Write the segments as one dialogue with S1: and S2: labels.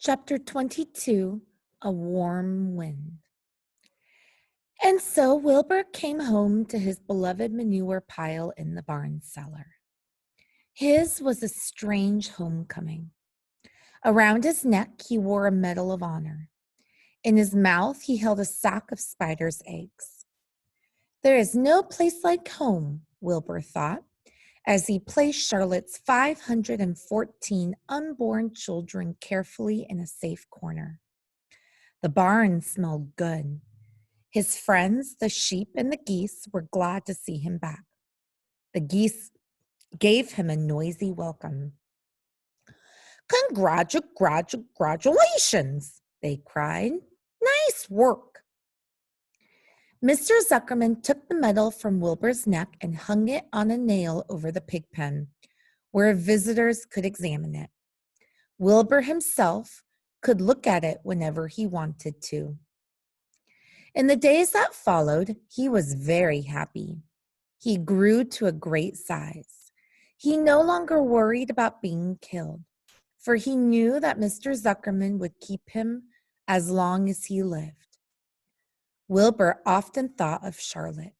S1: Chapter 22, A Warm Wind. And so Wilbur came home to his beloved manure pile in the barn cellar. His was a strange homecoming. Around his neck, he wore a Medal of Honor. In his mouth, he held a sack of spider's eggs. There is no place like home, Wilbur thought, as he placed Charlotte's 514 unborn children carefully in a safe corner. The barn smelled good. His friends, the sheep and the geese, were glad to see him back. The geese gave him a noisy welcome. Congratulations, they cried. Nice work. Mr. Zuckerman took the medal from Wilbur's neck and hung it on a nail over the pig pen, where visitors could examine it. Wilbur himself could look at it whenever he wanted to. In the days that followed, he was very happy. He grew to a great size. He no longer worried about being killed, for he knew that Mr. Zuckerman would keep him as long as he lived. Wilbur often thought of Charlotte.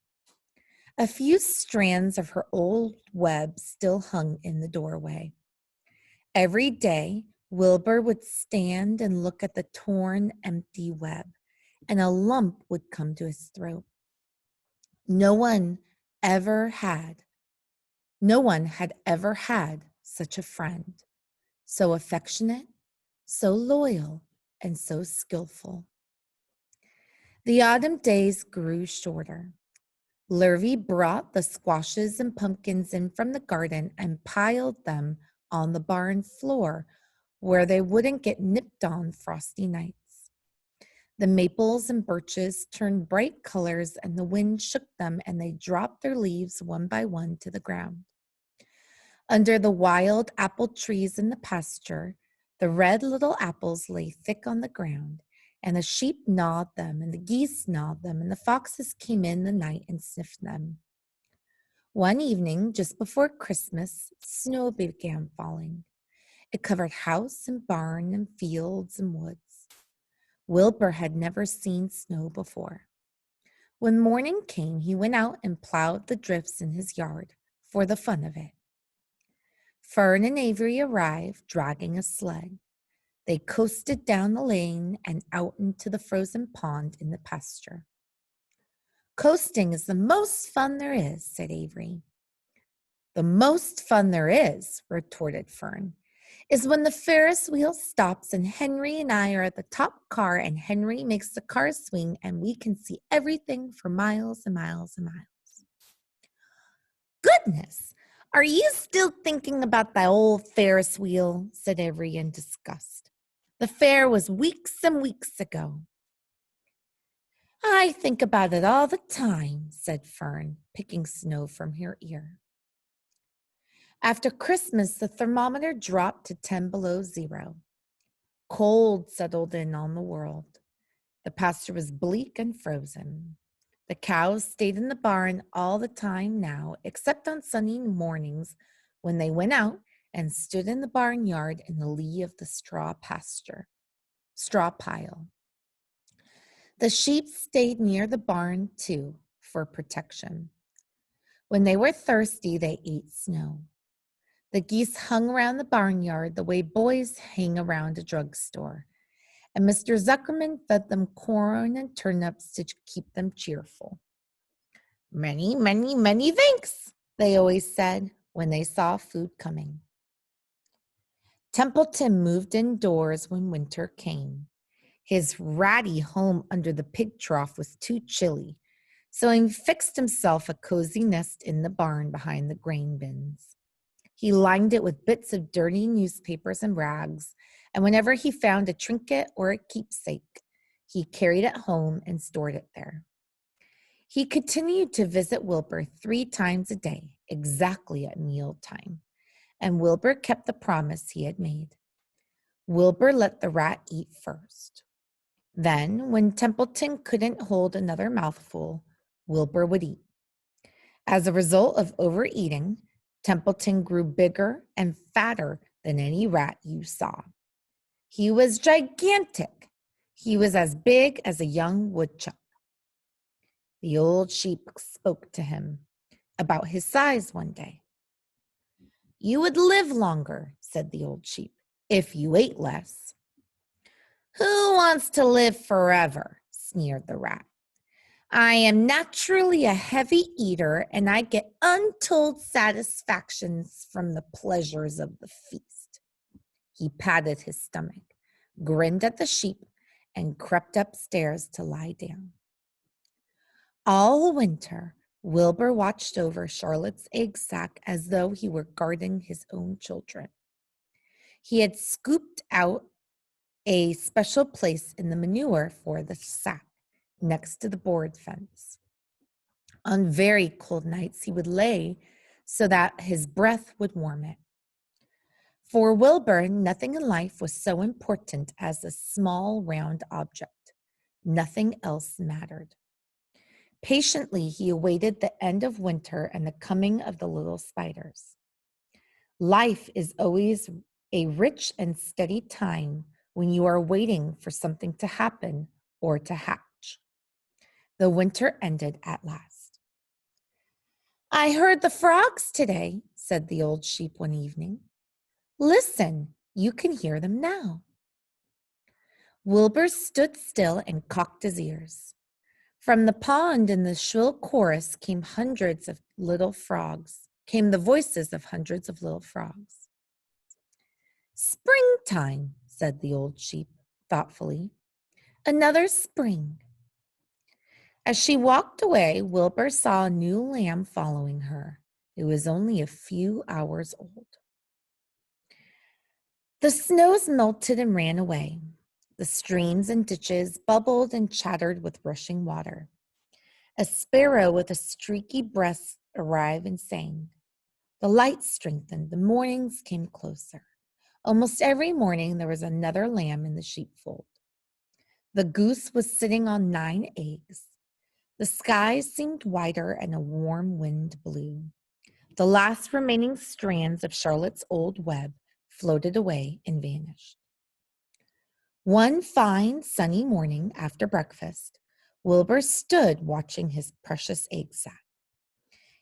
S1: A few strands of her old web still hung in the doorway. Every day, Wilbur would stand and look at the torn, empty web, and a lump would come to his throat. No one had ever had such a friend, so affectionate, so loyal, and so skillful. The autumn days grew shorter. Lurvy brought the squashes and pumpkins in from the garden and piled them on the barn floor where they wouldn't get nipped on frosty nights. The maples and birches turned bright colors and the wind shook them and they dropped their leaves one by one to the ground. Under the wild apple trees in the pasture, the red little apples lay thick on the ground, and the sheep gnawed them, and the geese gnawed them, and the foxes came in the night and sniffed them. One evening, just before Christmas, snow began falling. It covered house and barn and fields and woods. Wilbur had never seen snow before. When morning came, he went out and plowed the drifts in his yard for the fun of it. Fern and Avery arrived, dragging a sled. They coasted down the lane and out into the frozen pond in the pasture. Coasting is the most fun there is, said Avery. The most fun there is, retorted Fern, is when the Ferris wheel stops and Henry and I are at the top car and Henry makes the car swing and we can see everything for miles and miles and miles. Goodness, are you still thinking about that old Ferris wheel? Said Avery in disgust. The fair was weeks and weeks ago. I think about it all the time, said Fern, picking snow from her ear. After Christmas, the thermometer dropped to 10 below zero. Cold settled in on the world. The pasture was bleak and frozen. The cows stayed in the barn all the time now, except on sunny mornings when they went out and stood in the barnyard in the lee of the straw pile. The sheep stayed near the barn, too, for protection. When they were thirsty, they ate snow. The geese hung around the barnyard the way boys hang around a drugstore, and Mr. Zuckerman fed them corn and turnips to keep them cheerful. Many, many, many thanks, they always said when they saw food coming. Templeton moved indoors when winter came. His ratty home under the pig trough was too chilly, so he fixed himself a cozy nest in the barn behind the grain bins. He lined it with bits of dirty newspapers and rags, and whenever he found a trinket or a keepsake, he carried it home and stored it there. He continued to visit Wilbur 3 times a day, exactly at mealtime, and Wilbur kept the promise he had made. Wilbur let the rat eat first. Then, when Templeton couldn't hold another mouthful, Wilbur would eat. As a result of overeating, Templeton grew bigger and fatter than any rat you saw. He was gigantic. He was as big as a young woodchuck. The old sheep spoke to him about his size one day. You would live longer, said the old sheep, if you ate less. Who wants to live forever? Sneered the rat. I am naturally a heavy eater, and I get untold satisfactions from the pleasures of the feast. He patted his stomach, grinned at the sheep, and crept upstairs to lie down. All winter, Wilbur watched over Charlotte's egg sack as though he were guarding his own children. He had scooped out a special place in the manure for the sack next to the board fence. On very cold nights, he would lay so that his breath would warm it. For Wilbur, nothing in life was so important as a small round object. Nothing else mattered. Patiently, he awaited the end of winter and the coming of the little spiders. Life is always a rich and steady time when you are waiting for something to happen or to hatch. The winter ended at last. I heard the frogs today, said the old sheep one evening. Listen, you can hear them now. Wilbur stood still and cocked his ears. From the pond in the shrill chorus came the voices of hundreds of little frogs. Springtime, said the old sheep thoughtfully. Another spring. As she walked away, Wilbur saw a new lamb following her. It was only a few hours old. The snows melted and ran away. The streams and ditches bubbled and chattered with rushing water. A sparrow with a streaky breast arrived and sang. The lights strengthened. The mornings came closer. Almost every morning there was another lamb in the sheepfold. The goose was sitting on 9 eggs. The sky seemed wider and a warm wind blew. The last remaining strands of Charlotte's old web floated away and vanished. One fine sunny morning after breakfast, Wilbur stood watching his precious egg sack.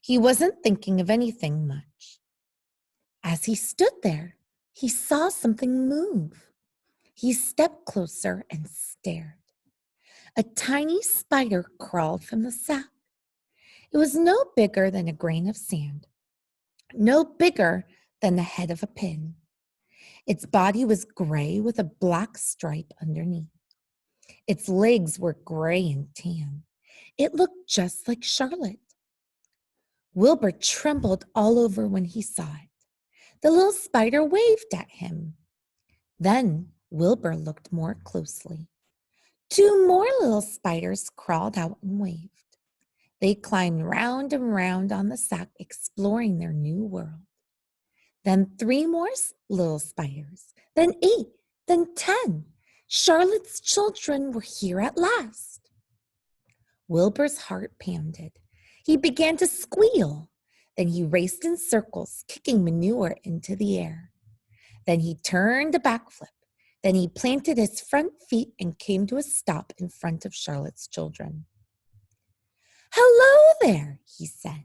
S1: He wasn't thinking of anything much. As he stood there, he saw something move. He stepped closer and stared. A tiny spider crawled from the sack. It was no bigger than a grain of sand, no bigger than the head of a pin. Its body was gray with a black stripe underneath. Its legs were gray and tan. It looked just like Charlotte. Wilbur trembled all over when he saw it. The little spider waved at him. Then Wilbur looked more closely. 2 more little spiders crawled out and waved. They climbed round and round on the sack, exploring their new world. Then 3 more little spiders, then 8, then 10. Charlotte's children were here at last. Wilbur's heart pounded. He began to squeal. Then he raced in circles, kicking manure into the air. Then he turned a backflip. Then he planted his front feet and came to a stop in front of Charlotte's children. Hello there, he said.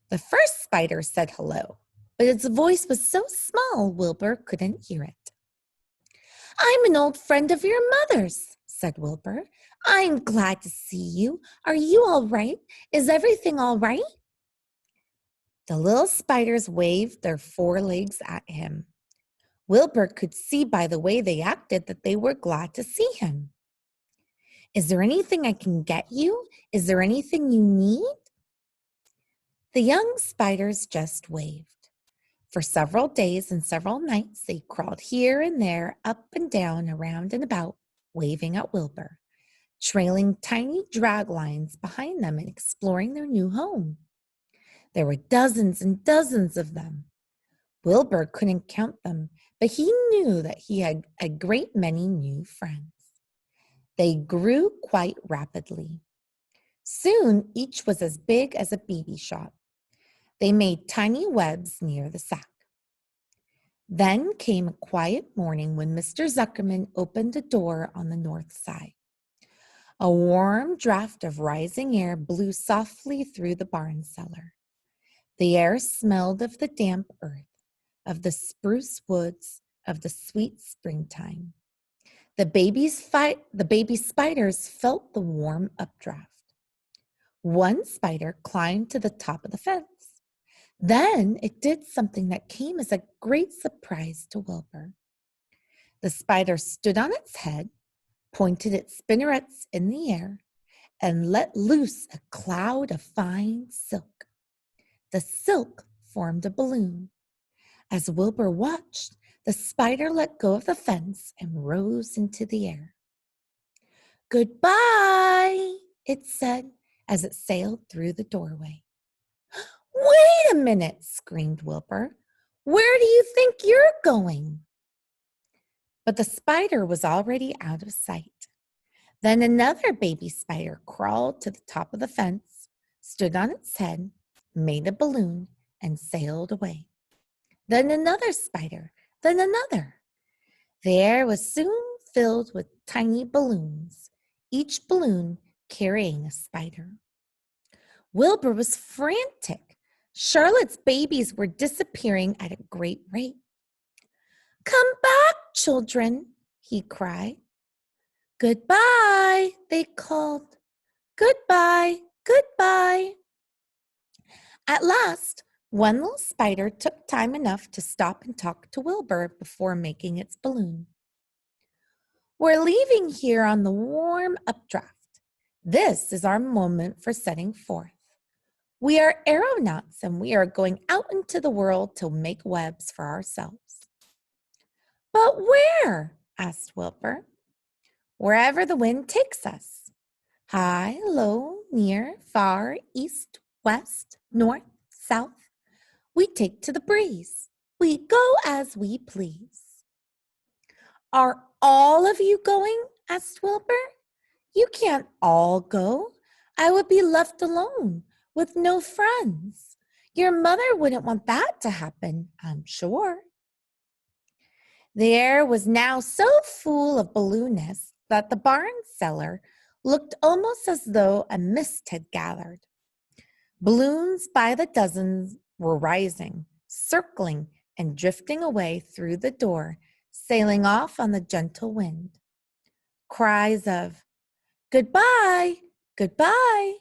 S1: The first spider said hello, but its voice was so small Wilbur couldn't hear it. I'm an old friend of your mother's, said Wilbur. I'm glad to see you. Are you all right? Is everything all right? The little spiders waved their forelegs at him. Wilbur could see by the way they acted that they were glad to see him. Is there anything I can get you? Is there anything you need? The young spiders just waved. For several days and several nights, they crawled here and there, up and down, around and about, waving at Wilbur, trailing tiny drag lines behind them and exploring their new home. There were dozens and dozens of them. Wilbur couldn't count them, but he knew that he had a great many new friends. They grew quite rapidly. Soon, each was as big as a baby shop. They made tiny webs near the sack. Then came a quiet morning when Mr. Zuckerman opened a door on the north side. A warm draft of rising air blew softly through the barn cellar. The air smelled of the damp earth, of the spruce woods, of the sweet springtime. The baby spiders felt the warm updraft. One spider climbed to the top of the fence. Then it did something that came as a great surprise to Wilbur. The spider stood on its head, pointed its spinnerets in the air, and let loose a cloud of fine silk. The silk formed a balloon. As Wilbur watched, the spider let go of the fence and rose into the air. "Goodbye," it said as it sailed through the doorway. "Wait a minute," screamed Wilbur. "Where do you think you're going?" But the spider was already out of sight. Then another baby spider crawled to the top of the fence, stood on its head, made a balloon, and sailed away. Then another spider, then another. The air was soon filled with tiny balloons, each balloon carrying a spider. Wilbur was frantic. Charlotte's babies were disappearing at a great rate. "Come back, children," he cried. "Goodbye," they called. "Goodbye, goodbye." At last, one little spider took time enough to stop and talk to Wilbur before making its balloon. "We're leaving here on the warm updraft. This is our moment for setting forth. We are aeronauts and we are going out into the world to make webs for ourselves." "But where?" asked Wilbur. "Wherever the wind takes us. High, low, near, far, east, west, north, south. We take to the breeze. We go as we please." "Are all of you going?" asked Wilbur. "You can't all go. I would be left alone with no friends. Your mother wouldn't want that to happen, I'm sure." The air was now so full of balloonists that the barn cellar looked almost as though a mist had gathered. Balloons by the dozens were rising, circling, and drifting away through the door, sailing off on the gentle wind. Cries of "Goodbye, goodbye"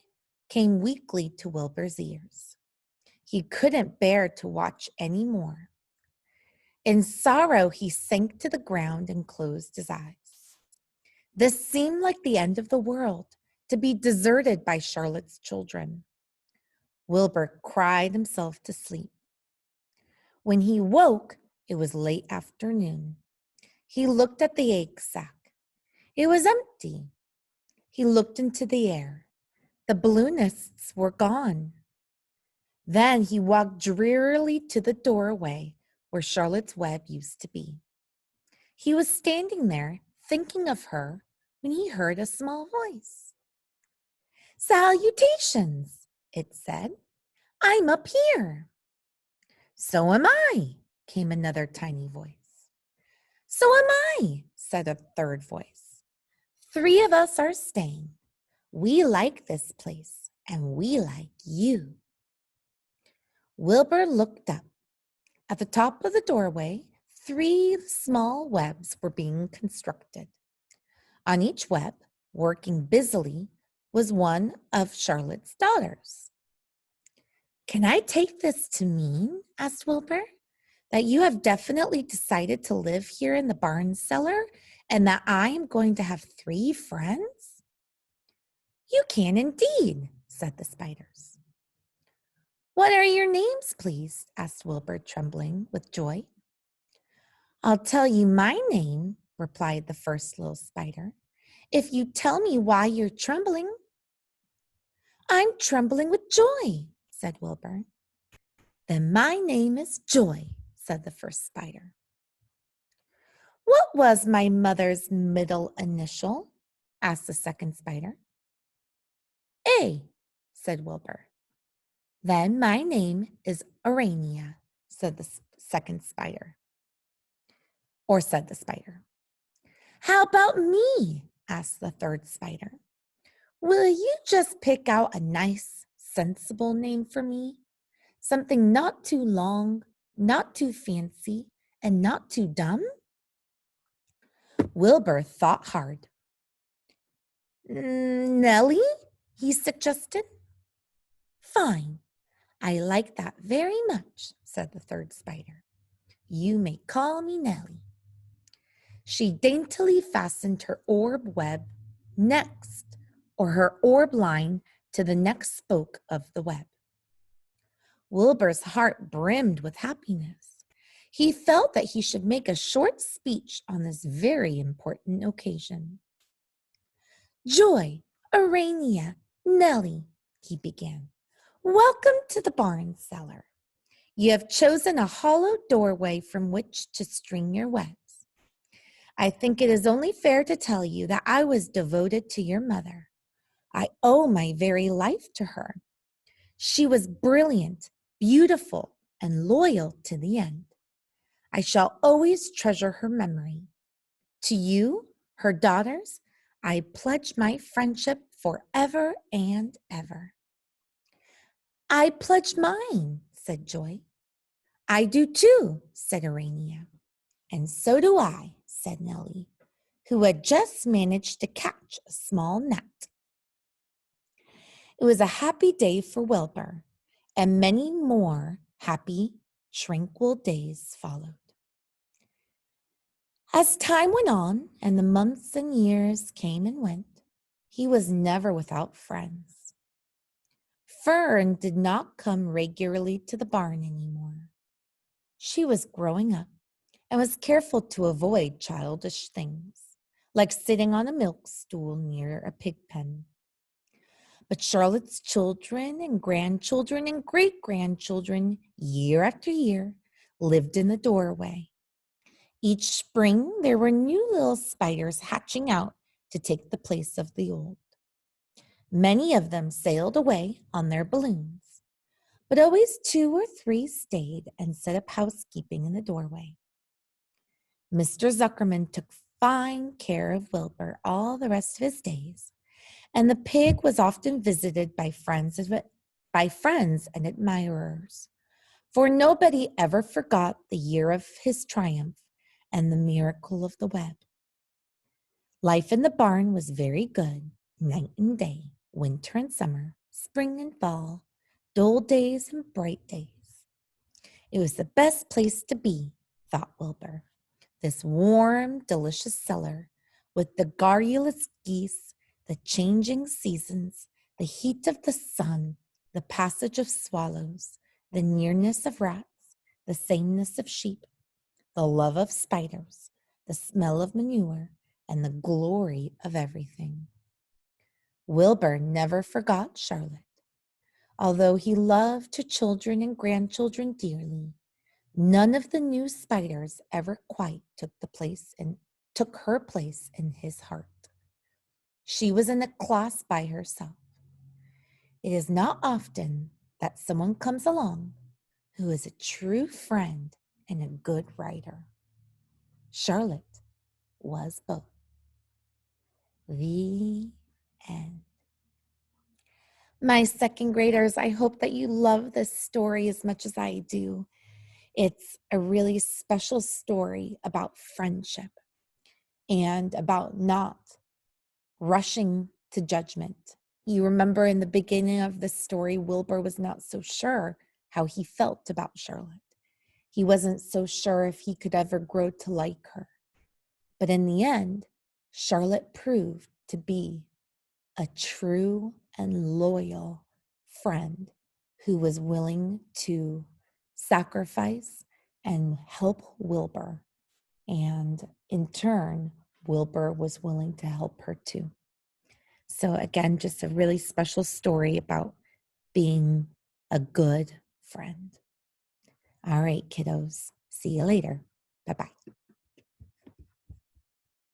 S1: came weakly to Wilbur's ears. He couldn't bear to watch any more. In sorrow, he sank to the ground and closed his eyes. This seemed like the end of the world, to be deserted by Charlotte's children. Wilbur cried himself to sleep. When he woke, it was late afternoon. He looked at the egg sack. It was empty. He looked into the air. The balloonists were gone. Then he walked drearily to the doorway where Charlotte's web used to be. He was standing there, thinking of her, when he heard a small voice. "Salutations," it said. "I'm up here." "So am I," came another tiny voice. "So am I," said a third voice. "Three of us are staying. We like this place, and we like you." Wilbur looked up. At the top of the doorway, three small webs were being constructed. On each web, working busily, was one of Charlotte's daughters. "Can I take this to mean," asked Wilbur, "that you have definitely decided to live here in the barn cellar and that I am going to have three friends?" "You can indeed," said the spiders. "What are your names, please?" asked Wilbur, trembling with joy. "I'll tell you my name," replied the first little spider, "if you tell me why you're trembling." "I'm trembling with joy," said Wilbur. "Then my name is Joy," said the first spider. "What was my mother's middle initial?" asked the second spider. "A," said Wilbur. "Then my name is Urania," said the second spider. or said the spider. How about me? Asked the third spider. Will you just pick out a nice, sensible name for me? Something not too long, not too fancy, and not too dumb? Wilbur thought hard. Nellie, he suggested. Fine, I like that very much, said the third spider. You may call me Nellie. She daintily fastened her orb web next, or her orb line to the next spoke of the web. Wilbur's heart brimmed with happiness. He felt that he should make a short speech on this very important occasion. Joy, Urania, Nellie, he began. Welcome to the barn cellar. You have chosen a hollow doorway from which to string your webs. I think it is only fair to tell you that I was devoted to your mother. I owe my very life to her. She was brilliant, beautiful, and loyal to the end. I shall always treasure her memory. To you, her daughters, I pledge my friendship forever and ever. I pledge mine, said Joy. I do too, said Urania. And so do I, said Nellie, who had just managed to catch a small gnat. It was a happy day for Wilbur, and many more happy, tranquil days followed. As time went on and the months and years came and went, he was never without friends. Fern did not come regularly to the barn anymore. She was growing up and was careful to avoid childish things, like sitting on a milk stool near a pig pen. But Charlotte's children and grandchildren and great-grandchildren, year after year, lived in the doorway. Each spring, there were new little spiders hatching out to take the place of the old. Many of them sailed away on their balloons, but always 2 or 3 stayed and set up housekeeping in the doorway. Mr. Zuckerman took fine care of Wilbur all the rest of his days, and the pig was often visited by friends and admirers, for nobody ever forgot the year of his triumph and the miracle of the web. Life in the barn was very good, night and day, winter and summer, spring and fall, dull days and bright days. It was the best place to be, thought Wilbur, this warm, delicious cellar with the garrulous geese, the changing seasons, the heat of the sun, the passage of swallows, the nearness of rats, the sameness of sheep, the love of spiders, the smell of manure, and the glory of everything. Wilbur never forgot Charlotte. Although he loved her children and grandchildren dearly, none of the new spiders ever quite took her place in his heart. She was in a class by herself. It is not often that someone comes along who is a true friend and a good writer. Charlotte was both. The end. My second graders, I hope that you love this story as much as I do. It's a really special story about friendship and about not rushing to judgment. You remember in the beginning of the story, Wilbur was not so sure how he felt about Charlotte. He wasn't so sure if he could ever grow to like her. But in the end, Charlotte proved to be a true and loyal friend who was willing to sacrifice and help Wilbur. And in turn, Wilbur was willing to help her too. So again, just a really special story about being a good friend. All right, kiddos. See you later. Bye-bye.